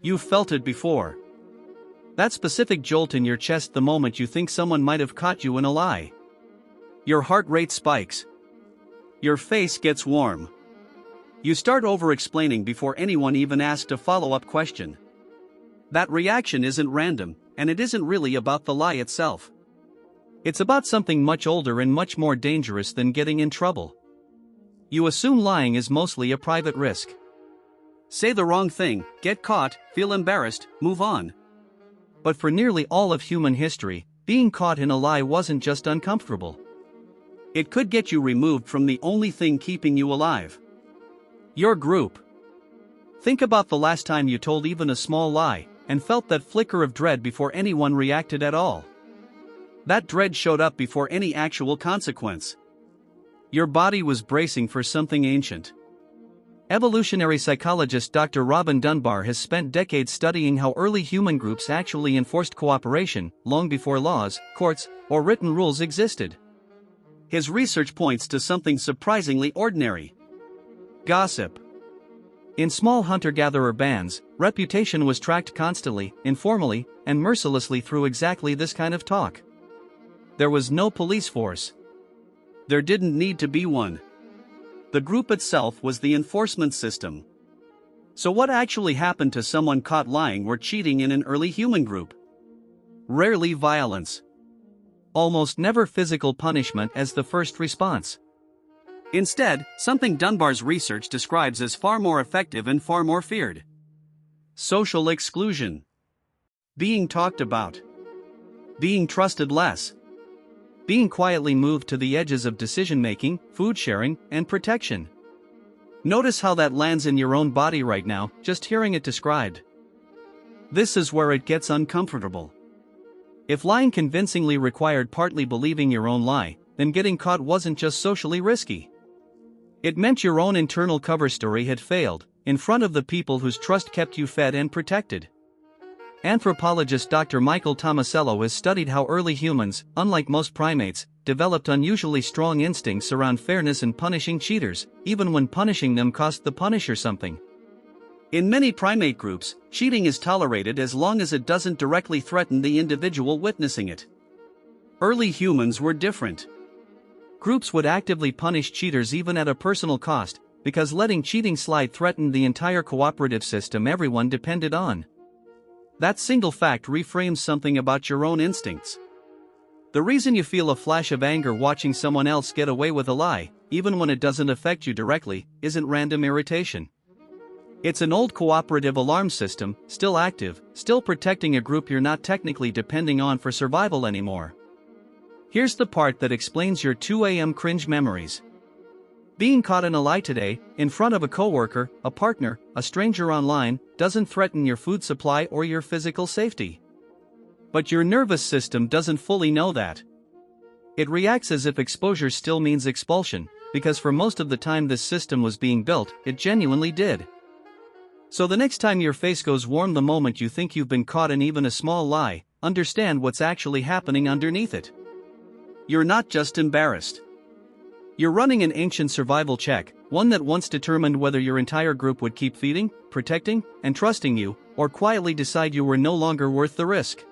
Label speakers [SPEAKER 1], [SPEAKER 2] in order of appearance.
[SPEAKER 1] You've felt it before. That specific jolt in your chest the moment you think someone might have caught you in a lie. Your heart rate spikes. Your face gets warm. You start over-explaining before anyone even asked a follow-up question. That reaction isn't random, and it isn't really about the lie itself. It's about something much older and much more dangerous than getting in trouble. You assume lying is mostly a private risk. Say the wrong thing, get caught, feel embarrassed, move on. But for nearly all of human history, being caught in a lie wasn't just uncomfortable. It could get you removed from the only thing keeping you alive. Your group. Think about the last time you told even a small lie, and felt that flicker of dread before anyone reacted at all. That dread showed up before any actual consequence. Your body was bracing for something ancient. Evolutionary psychologist Dr. Robin Dunbar has spent decades studying how early human groups actually enforced cooperation, long before laws, courts, or written rules existed. His research points to something surprisingly ordinary. Gossip. In small hunter-gatherer bands, reputation was tracked constantly, informally, and mercilessly through exactly this kind of talk. There was no police force. There didn't need to be one. The group itself was the enforcement system. So what actually happened to someone caught lying or cheating in an early human group? Rarely violence. Almost never physical punishment as the first response. Instead, something Dunbar's research describes as far more effective and far more feared. Social exclusion. Being talked about. Being trusted less. Being quietly moved to the edges of decision-making, food sharing, and protection. Notice how that lands in your own body right now, just hearing it described. This is where it gets uncomfortable. If lying convincingly required partly believing your own lie, then getting caught wasn't just socially risky. It meant your own internal cover story had failed, in front of the people whose trust kept you fed and protected. Anthropologist Dr. Michael Tomasello has studied how early humans, unlike most primates, developed unusually strong instincts around fairness and punishing cheaters, even when punishing them cost the punisher something. In many primate groups, cheating is tolerated as long as it doesn't directly threaten the individual witnessing it. Early humans were different. Groups would actively punish cheaters even at a personal cost, because letting cheating slide threatened the entire cooperative system everyone depended on. That single fact reframes something about your own instincts. The reason you feel a flash of anger watching someone else get away with a lie, even when it doesn't affect you directly, isn't random irritation. It's an old cooperative alarm system, still active, still protecting a group you're not technically depending on for survival anymore. Here's the part that explains your 2 a.m. cringe memories. Being caught in a lie today, in front of a coworker, a partner, a stranger online, doesn't threaten your food supply or your physical safety. But your nervous system doesn't fully know that. It reacts as if exposure still means expulsion, because for most of the time this system was being built, it genuinely did. So the next time your face goes warm the moment you think you've been caught in even a small lie, understand what's actually happening underneath it. You're not just embarrassed. You're running an ancient survival check, one that once determined whether your entire group would keep feeding, protecting, and trusting you, or quietly decide you were no longer worth the risk.